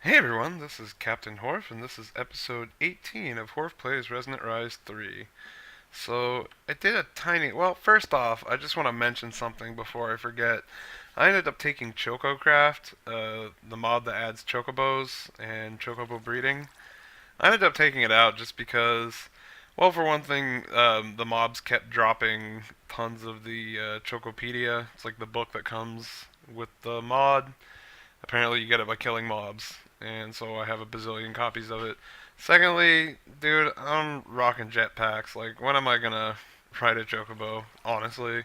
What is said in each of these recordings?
Hey everyone, this is Captain Horfe, and this is episode 18 of Horfe Plays Resonant Rise 3. So, I did a tiny. Well, first off, I just want to mention something before I forget. I ended up taking ChocoCraft, the mod that adds chocobos and chocobo breeding. I ended up taking it out just because, well, for one thing, the mobs kept dropping tons of the Chocopedia. It's like the book that comes with the mod. Apparently, you get it by killing mobs, and so I have a bazillion copies of it. Secondly, dude, I'm rocking jetpacks. Like, when am I gonna ride a chocobo? Honestly.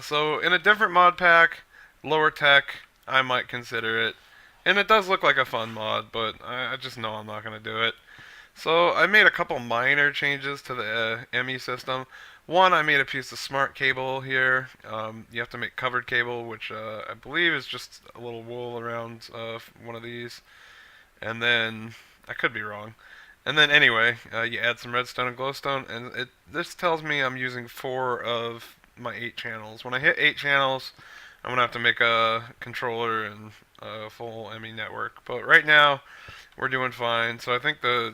So in a different mod pack, lower tech, I might consider it. And it does look like a fun mod, but I just know I'm not gonna do it. So I made a couple minor changes to the ME system. One, I made a piece of smart cable here. You have to make covered cable, which I believe is just a little wool around one of these. And then, I could be wrong. And then anyway, you add some redstone and glowstone, and this tells me I'm using 4 of my 8 channels. When I hit 8 channels, I'm gonna have to make a controller and a full ME network. But right now, we're doing fine. So I think uh,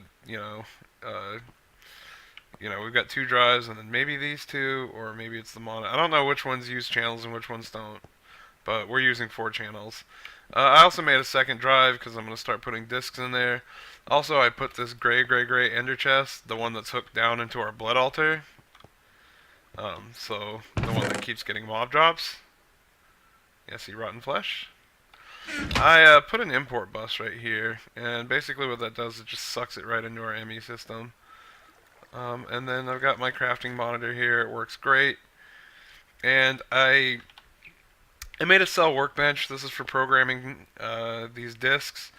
we've got 2 drives, and then maybe these two, or maybe it's the mono. I don't know which ones use channels and which ones don't, but we're using 4 channels. I also made a second drive because I'm going to start putting discs in there. Also, I put this gray ender chest, the one that's hooked down into our blood altar. So the one that keeps getting mob drops. Yeah, see rotten flesh. I put an import bus right here, and basically what that does is it just sucks it right into our ME system. And then I've got my crafting monitor here. It works great. And I made a cell workbench. This is for programming these disks.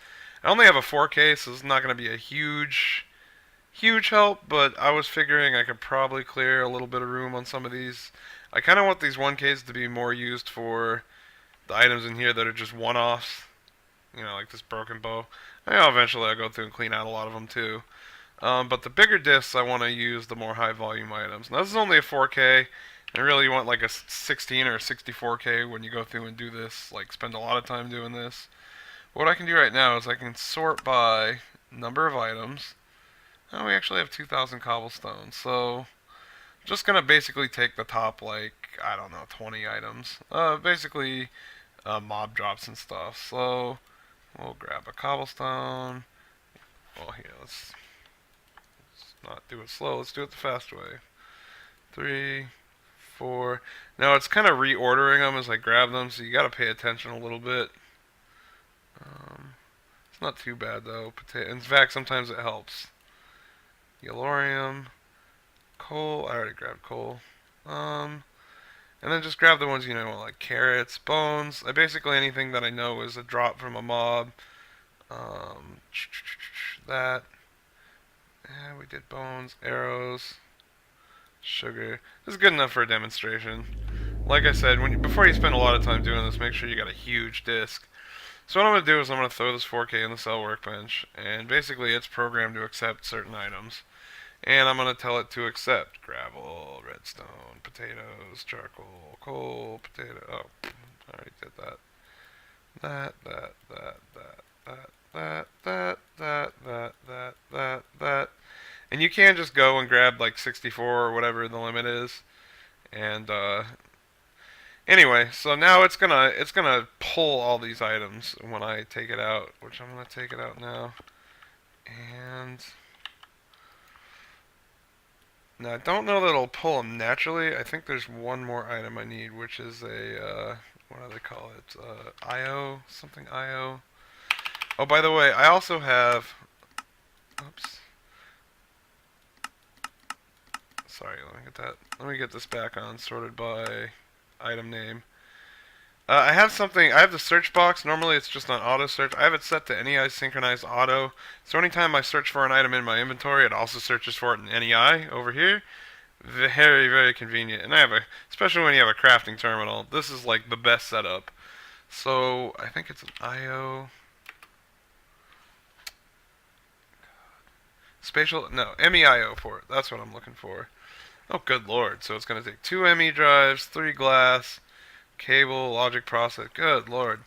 I only have a 4K, so it's not going to be a huge help. But I was figuring I could probably clear a little bit of room on some of these. I kind of want these 1Ks to be more used for the items in here that are just one-offs. You know, like this broken bow. I know eventually I'll go through and clean out a lot of them too. But the bigger discs, I want to use the more high volume items. Now, this is only a 4K, and really you want like a 16 or a 64K when you go through and do this, like spend a lot of time doing this. What I can do right now is I can sort by number of items. Oh, we actually have 2,000 cobblestone, so I'm just gonna basically take the top, like, I don't know, 20 items. Basically, mob drops and stuff. So we'll grab a cobblestone. Well, here, let's not do it slow. Let's do it the fast way. 3, 4. Now it's kind of reordering them as I grab them, so you got to pay attention a little bit. It's not too bad though. In fact, sometimes it helps. Yellorium, coal. I already grabbed coal. Um, and then just grab the ones you know, like carrots, bones. Basically anything that I know is a drop from a mob. Um, that. Yeah, we did bones, arrows, sugar. This is good enough for a demonstration. Like I said, before you spend a lot of time doing this, make sure you got a huge disk. So what I'm going to do is I'm going to throw this 4K in the cell workbench, and basically it's programmed to accept certain items. And I'm going to tell it to accept gravel, redstone, potatoes, charcoal, coal, potato. Oh, I already did that. That. And you can just go and grab like 64 or whatever the limit is. And anyway, so now it's gonna pull all these items when I take it out, which I'm gonna take it out now. And now I don't know that it'll pull them naturally. I think there's one more item I need, which is a what do they call it? IO something IO. Oh, by the way, I also have. Oops. Sorry, let me get that. Let me get this back on, sorted by item name. I have something. I have the search box. Normally, it's just on auto search. I have it set to NEI synchronized auto. So anytime I search for an item in my inventory, it also searches for it in NEI over here. Very convenient. And I have especially when you have a crafting terminal. This is like the best setup. So I think it's an IO spatial. No, MEIO port. That's what I'm looking for. Oh, good lord. So it's going to take 2 ME drives, 3 glass, cable, logic process. Good lord.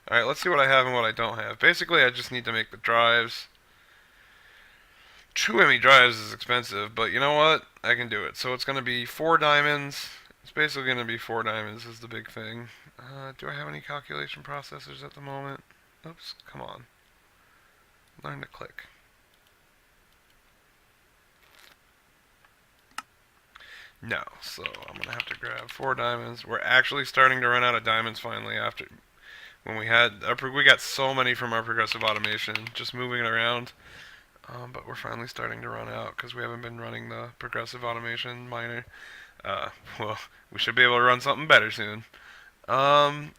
Alright, let's see what I have and what I don't have. Basically, I just need to make the drives. 2 ME drives is expensive, but you know what? I can do it. So it's going to be 4 diamonds. It's basically going to be 4 diamonds is the big thing. Do I have any calculation processors at the moment? Oops, come on. Learn to click. No, so I'm going to have to grab 4 diamonds. We're actually starting to run out of diamonds finally after when we got so many from our progressive automation just moving it around. But we're finally starting to run out because we haven't been running the progressive automation miner. Well, we should be able to run something better soon. And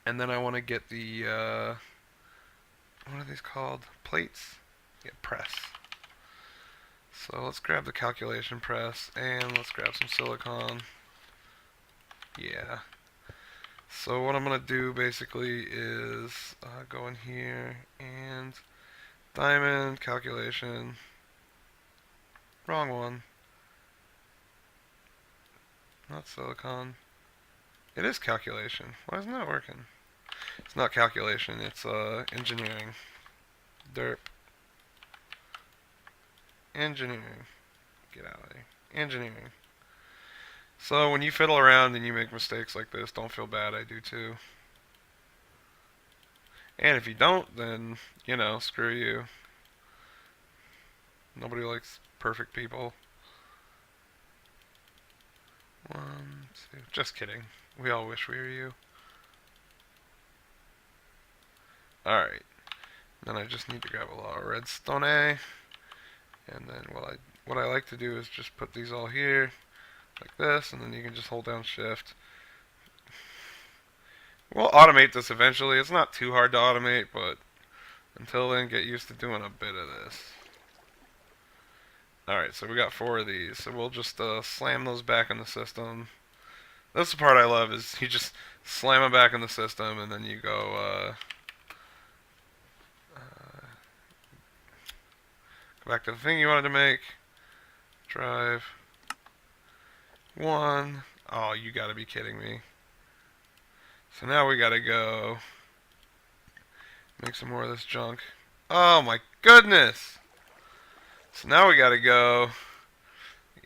then I want to get the, what are these called? Plates? Yeah, press. So let's grab the calculation press and let's grab some silicon. Yeah. So what I'm going to do basically is go in here and diamond calculation. Wrong one. Not silicon. It is calculation. Why isn't that working? It's not calculation, it's engineering. Derp. Engineering. Get out of there. Engineering. So when you fiddle around and you make mistakes like this, don't feel bad, I do too. And if you don't, then, you know, screw you. Nobody likes perfect people. 1, 2. Just kidding. We all wish we were you. Alright. Then I just need to grab a lot of redstone A. And then what I like to do is just put these all here, like this, and then you can just hold down shift. We'll automate this eventually. It's not too hard to automate, but until then, get used to doing a bit of this. Alright, so we got 4 of these. So we'll just slam those back in the system. That's the part I love, is you just slam them back in the system, and then you go, go back to the thing you wanted to make. Drive. 1. Oh, you gotta be kidding me. So now we gotta go make some more of this junk. Oh my goodness! So now we gotta go.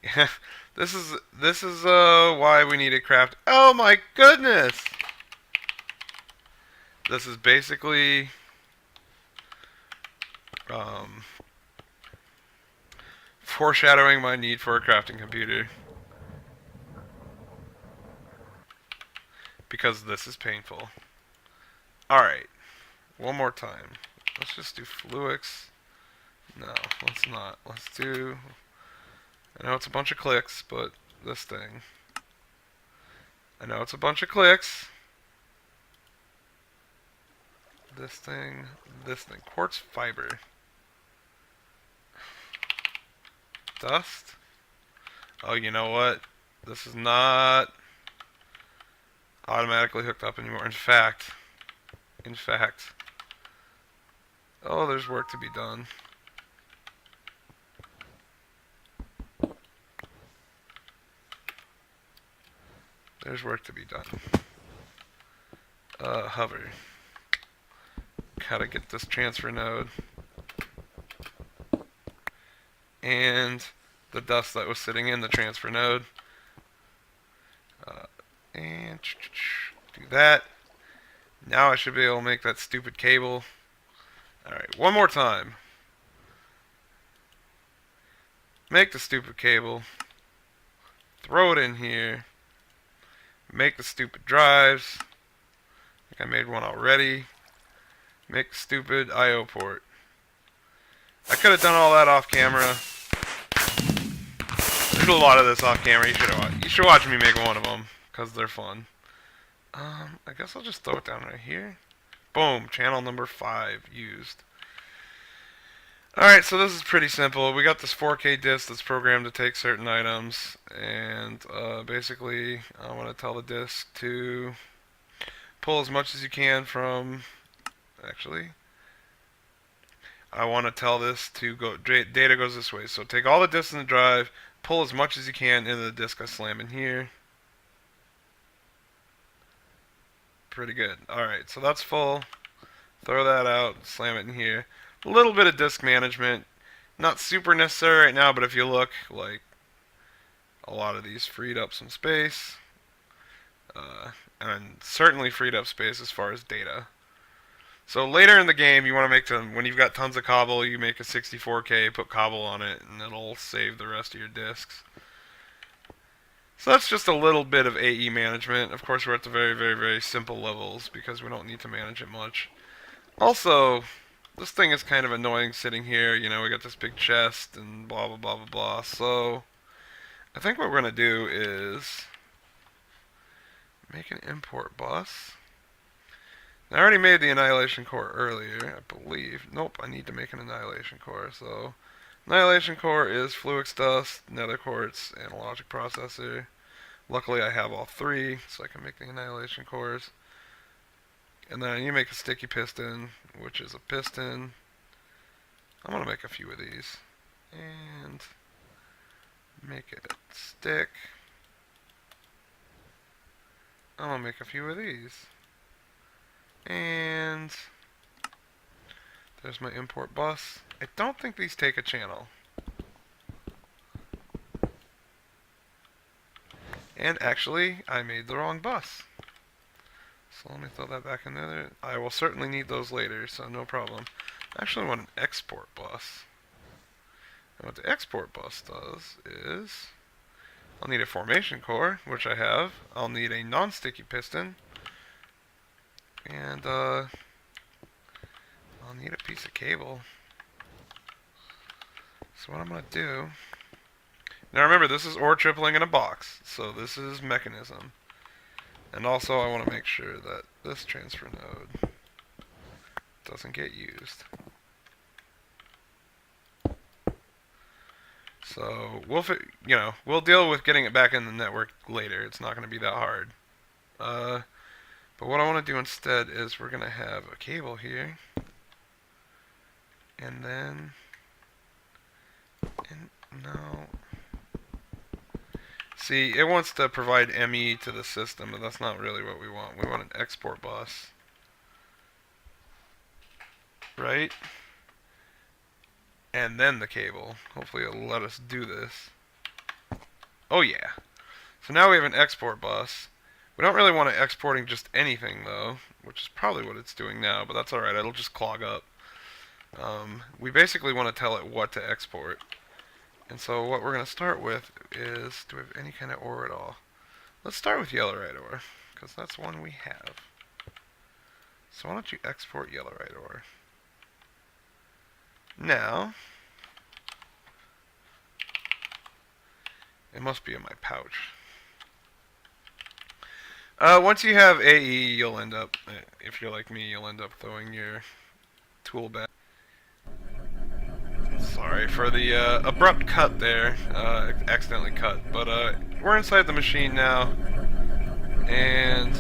Yeah, this is why we need a craft. Oh my goodness! This is basically foreshadowing my need for a crafting computer. Because this is painful. Alright. One more time. Let's just do Fluix. No, let's not. Let's do... I know it's a bunch of clicks, but this thing. I know it's a bunch of clicks. This thing. This thing. Quartz fiber. Dust. Oh, you know what? This is not automatically hooked up anymore. In fact, oh, there's work to be done. There's work to be done. Hover. Gotta get this transfer node. And the dust that was sitting in the transfer node. And do that. Now I should be able to make that stupid cable. Alright, one more time. Make the stupid cable. Throw it in here. Make the stupid drives. I think I made one already. Make the stupid I/O port. I could have done all that off camera. There's a lot of this off camera. You should watch me make one of them, because they're fun. I guess I'll just throw it down right here. Boom, channel number 5 used. Alright, so this is pretty simple. We got this 4K disk that's programmed to take certain items, and basically I want to tell the disk to pull as much as you can from... Actually, I want to tell this to go... Data goes this way, so take all the disks in the drive, pull as much as you can into the disk I slam in here. Pretty good. Alright, so that's full. Throw that out, slam it in here. A little bit of disk management. Not super necessary right now, but if you look, like, a lot of these freed up some space. And certainly freed up space as far as data. So later in the game, you want to make them, when you've got tons of cobble, you make a 64K, put cobble on it, and it'll save the rest of your disks. So that's just a little bit of AE management. Of course, we're at the very, very, very simple levels because we don't need to manage it much. Also, this thing is kind of annoying sitting here. You know, we got this big chest and blah, blah, blah, blah, blah. So I think what we're going to do is make an import bus. I already made the Annihilation Core earlier, I believe. Nope, I need to make an Annihilation Core. So, Annihilation Core is Fluix Dust, Nether Quartz, and a Logic Processor. Luckily, I have all three, so I can make the Annihilation Cores. And then you make a Sticky Piston, which is a piston. I'm going to make a few of these. And make it stick. I'm going to make a few of these. And there's my import bus. I don't think these take a channel. And actually, I made the wrong bus. So let me throw that back in there. I will certainly need those later, so no problem. I actually want an export bus. And what the export bus does is, I'll need a formation core, which I have. I'll need a non-sticky piston. And, I'll need a piece of cable. So what I'm going to do... Now remember, this is ore tripling in a box, so this is mechanism. And also I want to make sure that this transfer node doesn't get used. So we'll deal with getting it back in the network later. It's not going to be that hard. But what I want to do instead is we're going to have a cable here. And then... no... See, it wants to provide ME to the system, but that's not really what we want. We want an export bus. Right? And then the cable. Hopefully it'll let us do this. Oh yeah. So now we have an export bus. We don't really want it exporting just anything though, which is probably what it's doing now, but that's alright, it'll just clog up. We basically want to tell it what to export. And so what we're going to start with is, do we have any kind of ore at all? Let's start with yellowite ore, because that's one we have. So why don't you export yellowite ore? Now, it must be in my pouch. Once you have AE, you'll end up, if you're like me, you'll end up throwing your tool back. Sorry for the abrupt cut there, accidentally cut, but we're inside the machine now, and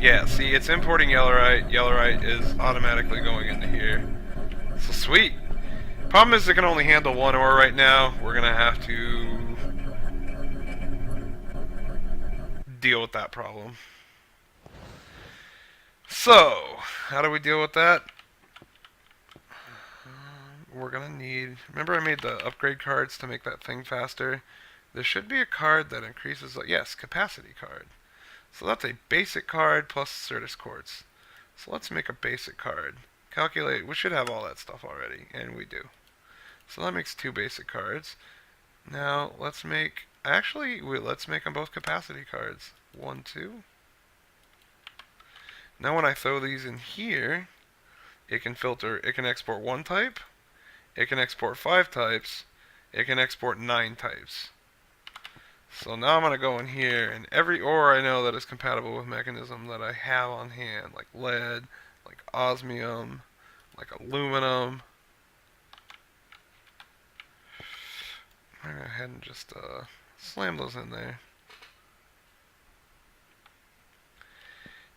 yeah, see, it's importing yellowite. Yellowite is automatically going into here. So sweet. Problem is it can only handle one ore right now. We're gonna have to deal with that problem. So, how do we deal with that? We're gonna need... Remember I made the upgrade cards to make that thing faster? There should be a card that increases... Yes, capacity card. So that's a basic card plus Certus Quartz. So let's make a basic card. Calculate... We should have all that stuff already, and we do. So that makes 2 basic cards. Now, let's make... Actually, let's make them both capacity cards. 1, 2. Now when I throw these in here, it can filter... It can export 1 type. It can export 5 types. It can export 9 types. So now I'm going to go in here, and every ore I know that is compatible with mechanism that I have on hand, like lead, like osmium, like aluminum. I'm going to go ahead and just slam those in there.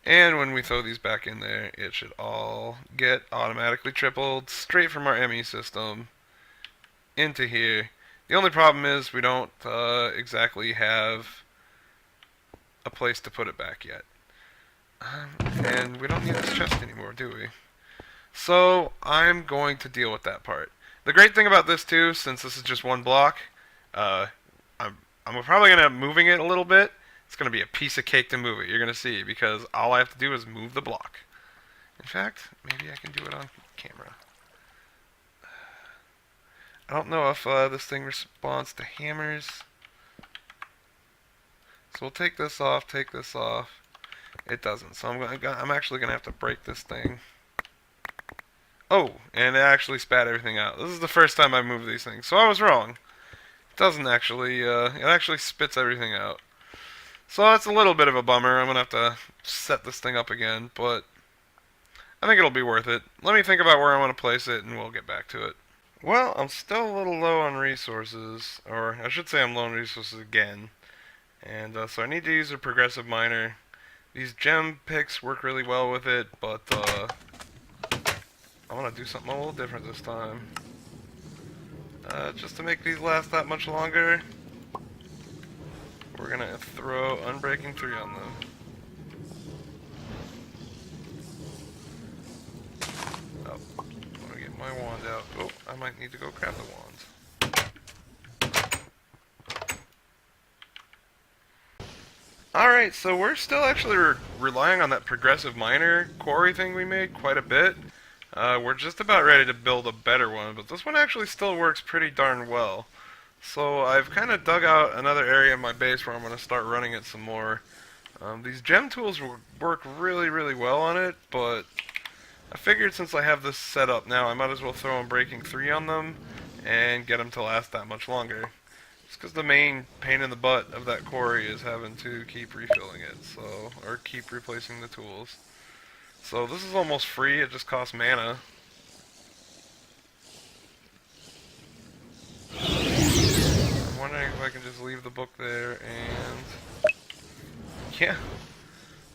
And when we throw these back in there, it should all get automatically tripled straight from our ME system into here. The only problem is we don't exactly have a place to put it back yet. And we don't need this chest anymore, do we? So I'm going to deal with that part. The great thing about this too, since this is just one block, uh, I'm probably gonna end up moving it a little bit. It's gonna be a piece of cake to move it. You're gonna see because all I have to do is move the block. In fact, maybe I can do it on camera. I don't know if this thing responds to hammers. So we'll take this off. Take this off. It doesn't. So I'm actually gonna have to break this thing. Oh, and it actually spat everything out. This is the first time I moved these things, so I was wrong. It doesn't actually, it actually spits everything out. So that's a little bit of a bummer. I'm going to have to set this thing up again, but I think it'll be worth it. Let me think about where I want to place it, and we'll get back to it. Well, I'm still a little low on resources, or I should say I'm low on resources again. And so I need to use a progressive miner. These gem picks work really well with it, but I want to do something a little different this time. Just to make these last that much longer, we're going to throw Unbreaking 3 on them. Oh, I'm going to get my wand out. Oh, I might need to go grab the wand. Alright, so we're still actually relying on that progressive miner quarry thing we made quite a bit. We're just about ready to build a better one, but this one actually still works pretty darn well. So I've kind of dug out another area in my base where I'm going to start running it some more. These gem tools work really, really well on it, but I figured since I have this set up now, I might as well throw Unbreaking 3 on them and get them to last that much longer. Just because the main pain in the butt of that quarry is having to keep refilling it, or keep replacing the tools. So this is almost free, it just costs mana. I'm wondering if I can just leave the book there and... yeah.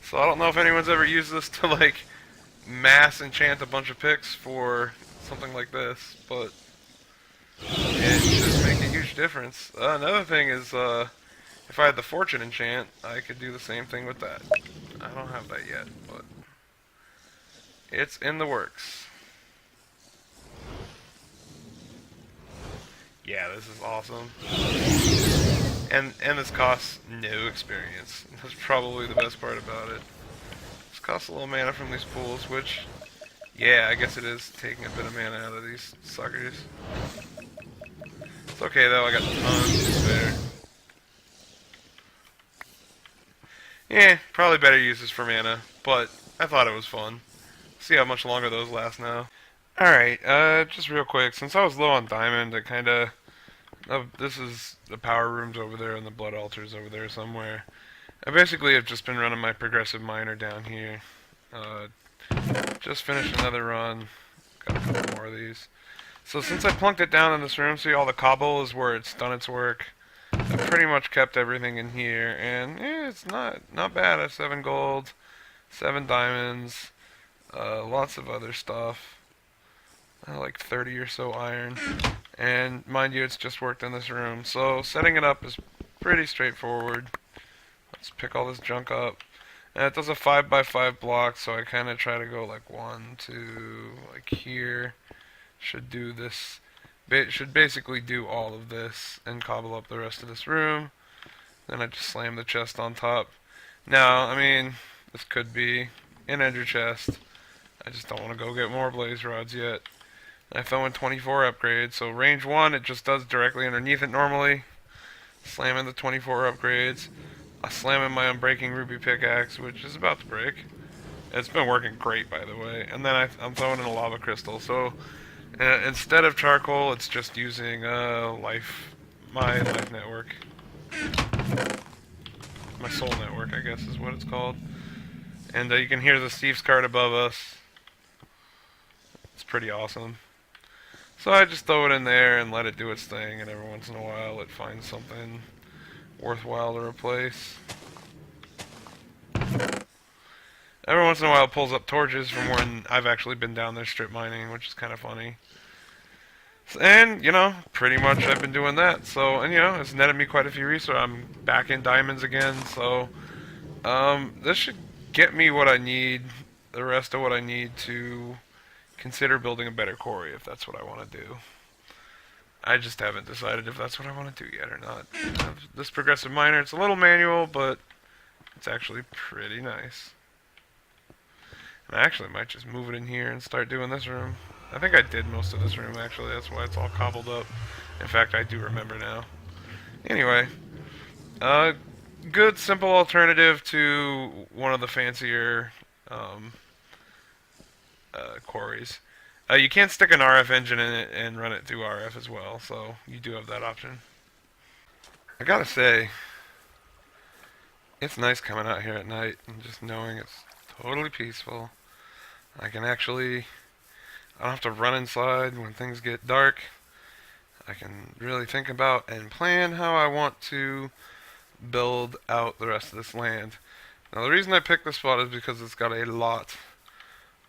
So I don't know if anyone's ever used this to like mass enchant a bunch of picks for something like this, but it should make a huge difference. Another thing is, if I had the fortune enchant, I could do the same thing with that. I don't have that yet, but it's in the works. Yeah, this is awesome. And this costs no experience. That's probably the best part about it. This costs a little mana from these pools, which, yeah, I guess it is taking a bit of mana out of these suckers. It's okay though, I got tons there. Yeah, probably better uses for mana, but I thought it was fun. See how much longer those last now. Alright, just real quick, since I was low on diamond, I kinda... this is the power rooms over there and the blood altars over there somewhere. I basically have just been running my progressive miner down here. Just finished another run. Got a couple more of these. So since I plunked it down in this room, see all the cobble is where it's done its work. I pretty much kept everything in here, and yeah, it's not bad. I have 7 gold, 7 diamonds, lots of other stuff. Like 30 or so iron. And mind you, it's just worked in this room. So setting it up is pretty straightforward. Let's pick all this junk up. And it does a 5x5 block, so I kind of try to go like 1, 2, like here. Should do this. Should basically do all of this and cobble up the rest of this room. Then I just slam the chest on top. Now, I mean, this could be an ender chest. I just don't want to go get more blaze rods yet. I throw in 24 upgrades, so range 1 it just does directly underneath it normally. Slam in the 24 upgrades. I slam in my Unbreaking Ruby pickaxe, which is about to break. It's been working great, by the way. And then I'm throwing in a lava crystal, so instead of charcoal, it's just using my life network. My soul network, I guess is what it's called. And you can hear the Steve's card above us. It's pretty awesome. So I just throw it in there and let it do its thing, and every once in a while it finds something worthwhile to replace. Every once in a while it pulls up torches from when I've actually been down there strip mining, which is kind of funny. And, you know, pretty much I've been doing that. So, and you know, it's netted me quite a few resources. I'm back in diamonds again, so this should get me what I need, the rest of what I need to consider building a better quarry if that's what I want to do. I just haven't decided if that's what I want to do yet or not. This progressive miner, it's a little manual, but it's actually pretty nice. And I actually might just move it in here and start doing this room. I think I did most of this room actually, that's why it's all cobbled up. In fact, I do remember now. Anyway, good simple alternative to one of the fancier um, quarries. You can stick an RF engine in it and run it through RF as well, so you do have that option. I gotta say, it's nice coming out here at night and just knowing it's totally peaceful. I can actually, I don't have to run inside when things get dark. I can really think about and plan how I want to build out the rest of this land. Now the reason I picked this spot is because it's got a lot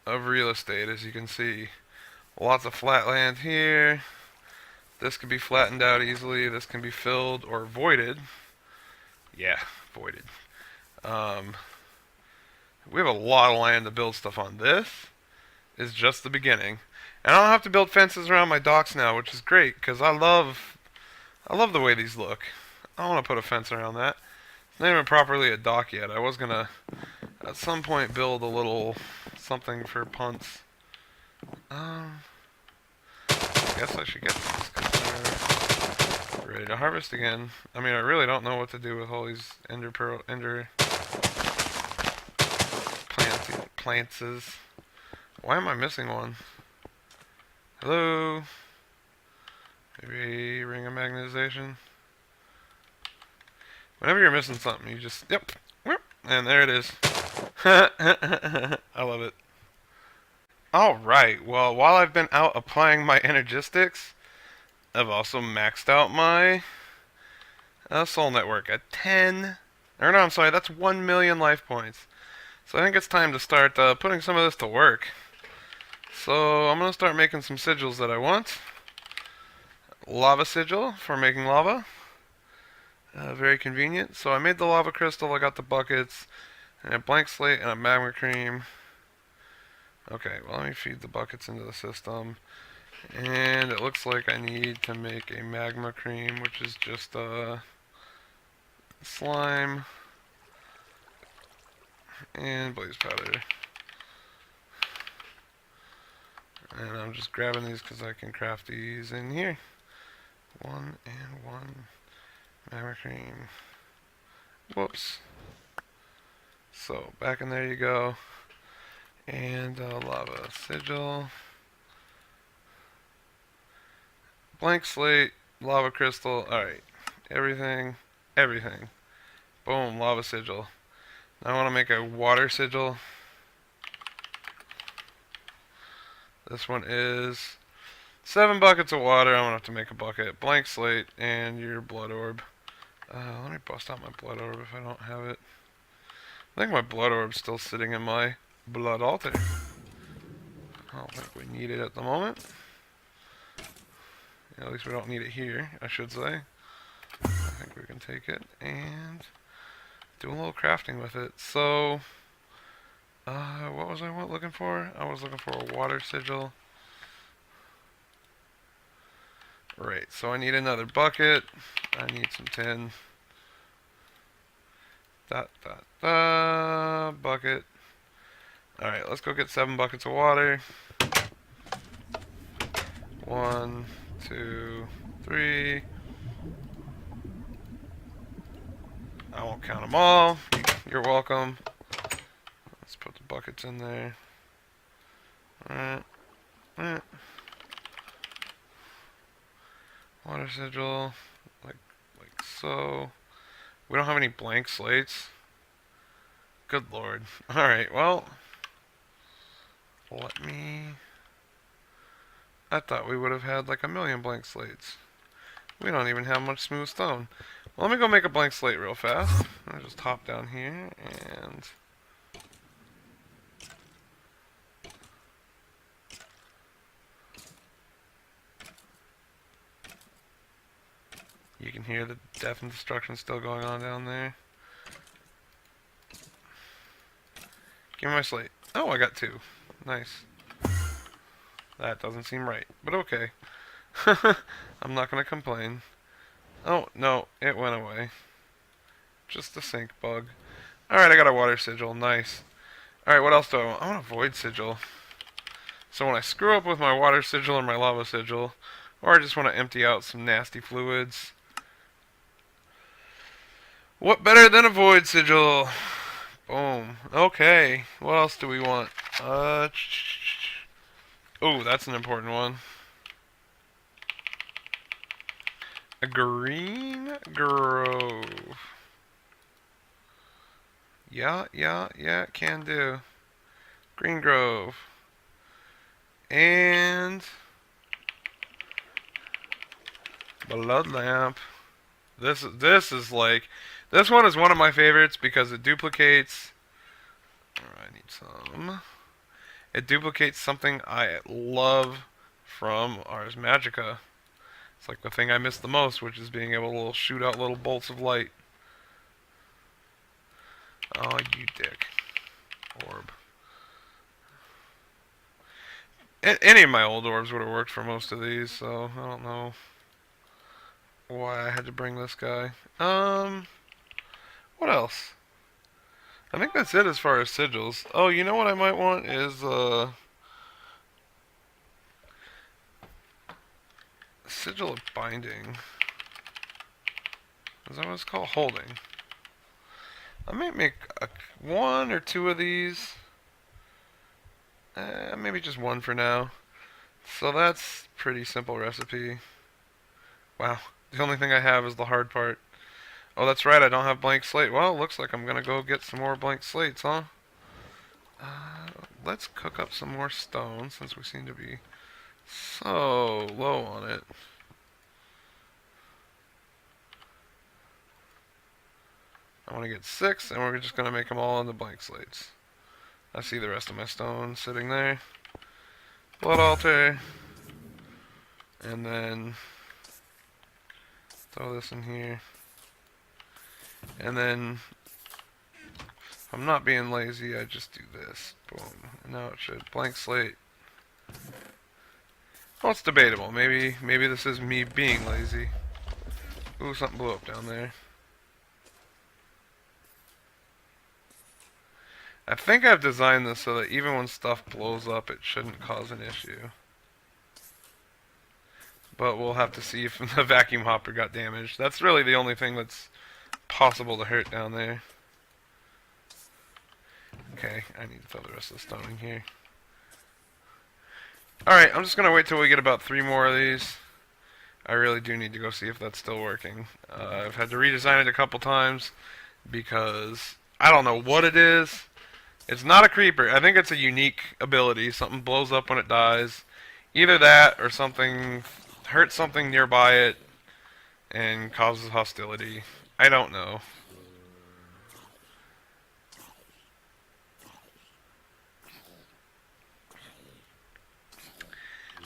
of real estate, as you can see. Lots of flat land here. This can be flattened out easily. This can be filled or voided. Yeah, voided. Um, we have a lot of land to build stuff on. This is just the beginning. And I don't have to build fences around my docks now, which is great, because I love the way these look. I don't want to put a fence around that. It's not even properly a dock yet. I was going to, at some point, build a little something for punts. I guess I should get these because they're ready to harvest again. I mean, I really don't know what to do with all these ender plants. Why am I missing one? Hello? Maybe ring of magnetization? Whenever you're missing something, you just, yep, and there it is. I love it. Alright, well, while I've been out applying my energistics, I've also maxed out my soul network at 10. Or no, I'm sorry, that's 1 million life points. So I think it's time to start putting some of this to work. So I'm going to start making some sigils that I want. Lava sigil for making lava. Very convenient. So I made the lava crystal, I got the buckets, and a blank slate and a magma cream. Okay, well let me feed the buckets into the system. And it looks like I need to make a magma cream, which is just slime and blaze powder. And I'm just grabbing these because I can craft these in here. 1 and 1 magma cream. Whoops. So back in there you go. And lava sigil. Blank slate, lava crystal. Alright. Everything. Boom, lava sigil. Now I want to make a water sigil. This one is 7 buckets of water. I'm going to have to make a bucket. Blank slate and your blood orb. Let me bust out my blood orb if I don't have it. I think my blood orb's still sitting in my blood altar. I don't think we need it at the moment. Yeah, at least we don't need it here, I should say. I think we can take it and do a little crafting with it. So, what was I looking for? I was looking for a water sigil. Right, so I need another bucket. I need some tin. Bucket. Alright, let's go get 7 buckets of water. 1, 2, 3. I won't count them all. You're welcome. Let's put the buckets in there. Alright. Water sigil. Like so. We don't have any blank slates. Good lord. Alright, well. Let me... I thought we would have had like 1 million blank slates. We don't even have much smooth stone. Well, let me go make a blank slate real fast. I'll just hop down here and... You can hear the death and destruction still going on down there. Give me my slate. Oh, I got 2. Nice. That doesn't seem right, but okay. I'm not gonna complain. Oh, no, it went away. Just a sink bug. Alright, I got a water sigil. Nice. Alright, what else do I want? I want a void sigil. So when I screw up with my water sigil or my lava sigil, or I just want to empty out some nasty fluids, what better than a void sigil? Boom. Okay. What else do we want? Oh, that's an important one. A green grove. Yeah, can do. Green grove. And blood lamp. This is like, this one is one of my favorites because it duplicates. I need some. It duplicates something I love from Ars Magica. It's like the thing I miss the most, which is being able to shoot out little bolts of light. Oh, you dick. Orb. Any of my old orbs would have worked for most of these, so I don't know why I had to bring this guy. What else? I think that's it as far as sigils. Oh, you know what I might want is, sigil of binding. Is that what it's called? Holding. I might make 1 or 2 of these. Maybe just 1 for now. So that's pretty simple recipe. Wow. The only thing I have is the hard part. Oh, that's right, I don't have blank slate. Well, looks like I'm gonna go get some more blank slates, huh? Let's cook up some more stone since we seem to be so low on it. I want to get 6, and we're just going to make them all into blank slates. I see the rest of my stone sitting there. Blood altar. And then throw this in here. And then, if I'm not being lazy, I just do this. Boom. And now it should. Blank slate. Well, it's debatable. Maybe this is me being lazy. Ooh, something blew up down there. I think I've designed this so that even when stuff blows up, it shouldn't cause an issue. But we'll have to see if the vacuum hopper got damaged. That's really the only thing that's possible to hurt down there. Okay, I need to throw the rest of the stone in here. Alright, I'm just going to wait till we get about 3 more of these. I really do need to go see if that's still working. I've had to redesign it a couple times because I don't know what it is. It's not a creeper. I think it's a unique ability. Something blows up when it dies. Either that or something hurts something nearby it and causes hostility. I don't know.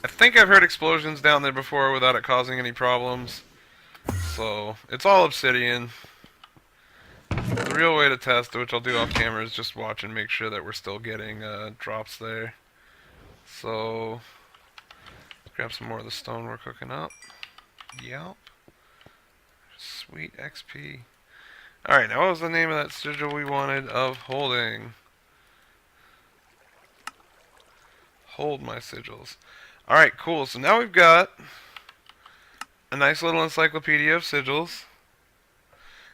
I think I've heard explosions down there before without it causing any problems. So, it's all obsidian. The real way to test, which I'll do off camera, is just watch and make sure that we're still getting drops there. So, grab some more of the stone we're cooking up. Yep. Sweet XP. Alright, now what was the name of that sigil we wanted of holding? Hold my sigils. Alright, cool. So now we've got a nice little encyclopedia of sigils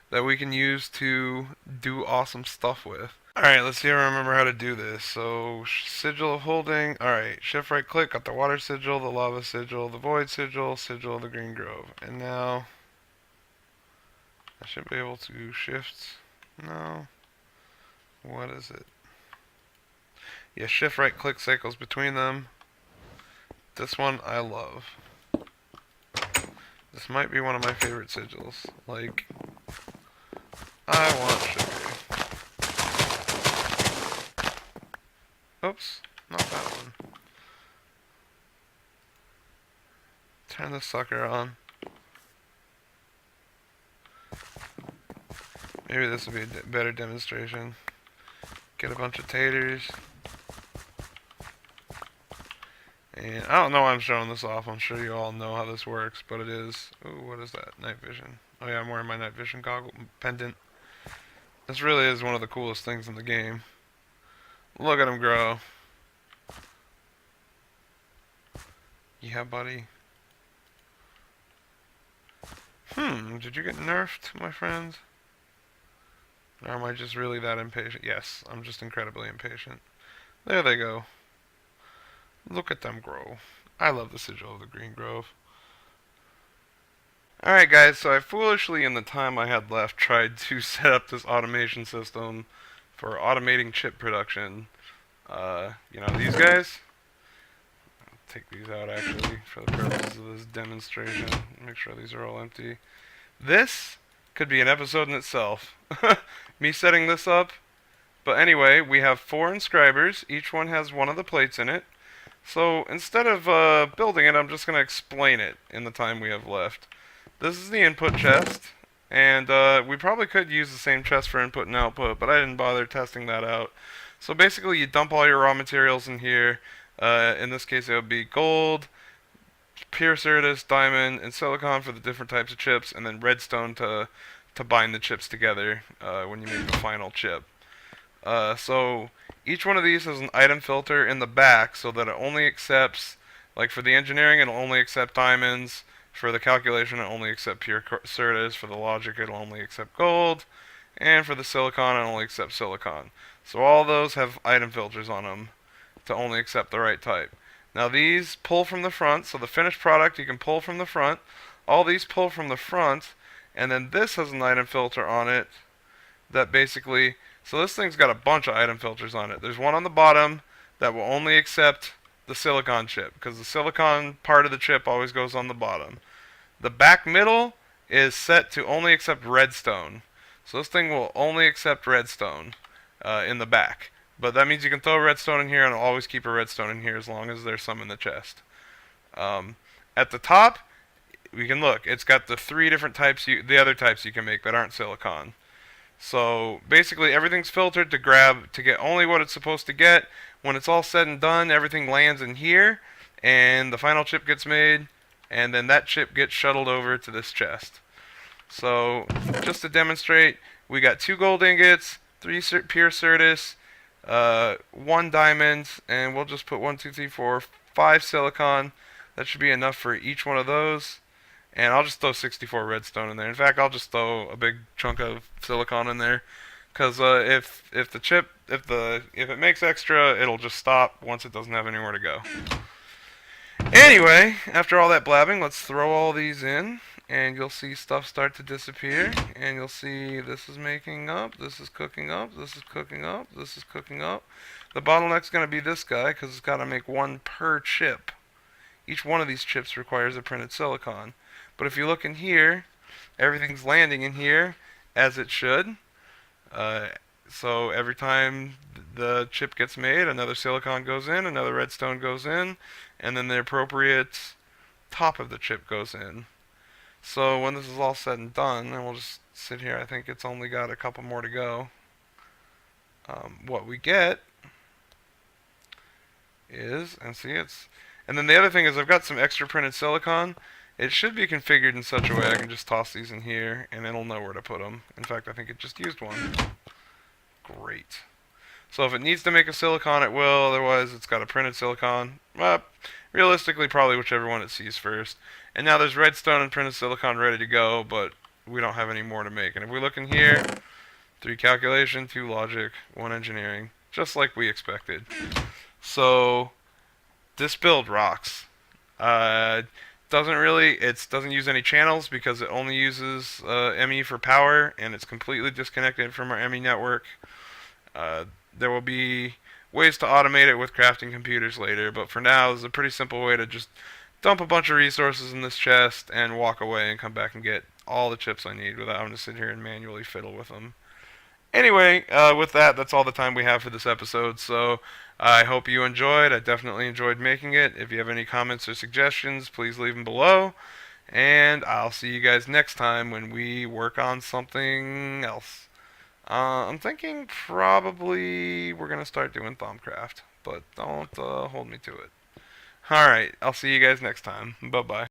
that we can use to do awesome stuff with. Alright, let's see if I remember how to do this. So, sigil of holding. Alright, shift right click, got the water sigil, the lava sigil, the void sigil, sigil of the green grove. And now, I should be able to shift. No. What is it? Yeah, shift right click cycles between them. This one I love. This might be one of my favorite sigils. Like, I want sugar. Oops, not that one. Turn this sucker on. Maybe this will be a better demonstration. Get a bunch of taters. And I don't know why I'm showing this off. I'm sure you all know how this works, but it is. Ooh, what is that? Night vision. Oh yeah, I'm wearing my night vision goggle pendant. This really is one of the coolest things in the game. Look at him grow. Yeah, buddy. Did you get nerfed, my friends? Or am I just really that impatient? Yes, I'm just incredibly impatient. There they go. Look at them grow. I love the sigil of the Green Grove. Alright guys, so I foolishly, in the time I had left, tried to set up this automation system for automating chip production. You know, these guys? I'll take these out actually for the purposes of this demonstration. Make sure these are all empty. This could be an episode in itself. Me setting this up. But anyway, we have 4 inscribers. Each one has one of the plates in it. So instead of building it, I'm just going to explain it in the time we have left. This is the input chest. And we probably could use the same chest for input and output, but I didn't bother testing that out. So basically you dump all your raw materials in here. In this case it would be gold, pure Certus, diamond, and silicon for the different types of chips, and then redstone to bind the chips together when you make the final chip. So each one of these has an item filter in the back so that it only accepts, like for the engineering it'll only accept diamonds, for the calculation it'll only accept pure Certus, for the logic it'll only accept gold, and for the silicon it'll only accept silicon. So all those have item filters on them to only accept the right type. Now these pull from the front, so the finished product you can pull from the front. All these pull from the front, and then this has an item filter on it that basically, so this thing's got a bunch of item filters on it. There's one on the bottom that will only accept the silicon chip, because the silicon part of the chip always goes on the bottom. The back middle is set to only accept redstone. So this thing will only accept redstone in the back. But that means you can throw a redstone in here and always keep a redstone in here as long as there's some in the chest. At the top, we can look. It's got the 3 different types, the other types you can make that aren't silicon. So basically everything's filtered to get only what it's supposed to get. When it's all said and done, everything lands in here, and the final chip gets made, and then that chip gets shuttled over to this chest. So just to demonstrate, we got 2 gold ingots, 3 pure Certus, 1 diamond, and we'll just put 1, 2, 3, 4, 5 silicon. That should be enough for each one of those. And I'll just throw 64 redstone in there. In fact, I'll just throw a big chunk of silicon in there, because if it makes extra, it'll just stop once it doesn't have anywhere to go. Anyway, after all that blabbing, let's throw all these in, and you'll see stuff start to disappear, and you'll see this is making up, this is cooking up, this is cooking up, this is cooking up. The bottleneck's going to be this guy, because it's got to make 1 per chip. Each one of these chips requires a printed silicon. But if you look in here, everything's landing in here as it should. So every time the chip gets made, another silicon goes in, another redstone goes in, and then the appropriate top of the chip goes in. So when this is all said and done, and we'll just sit here, I think it's only got a couple more to go. What we get is, and see and then the other thing is I've got some extra printed silicon. It should be configured in such a way I can just toss these in here and it'll know where to put them. In fact, I think it just used one. Great. So if it needs to make a silicon, it will. Otherwise, it's got a printed silicon. Realistically, probably whichever one it sees first. And now there's redstone and printed silicon ready to go, but we don't have any more to make. And if we look in here, 3 calculation, 2 logic, 1 engineering, just like we expected. So this build rocks. It doesn't use any channels because it only uses ME for power, and it's completely disconnected from our ME network. There will be ways to automate it with crafting computers later, but for now, this is a pretty simple way to just dump a bunch of resources in this chest and walk away and come back and get all the chips I need without having to sit here and manually fiddle with them. Anyway, with that, that's all the time we have for this episode, so I hope you enjoyed. I definitely enjoyed making it. If you have any comments or suggestions, please leave them below, and I'll see you guys next time when we work on something else. I'm thinking probably we're gonna start doing Thumbcraft, but don't hold me to it. Alright, I'll see you guys next time. Bye bye.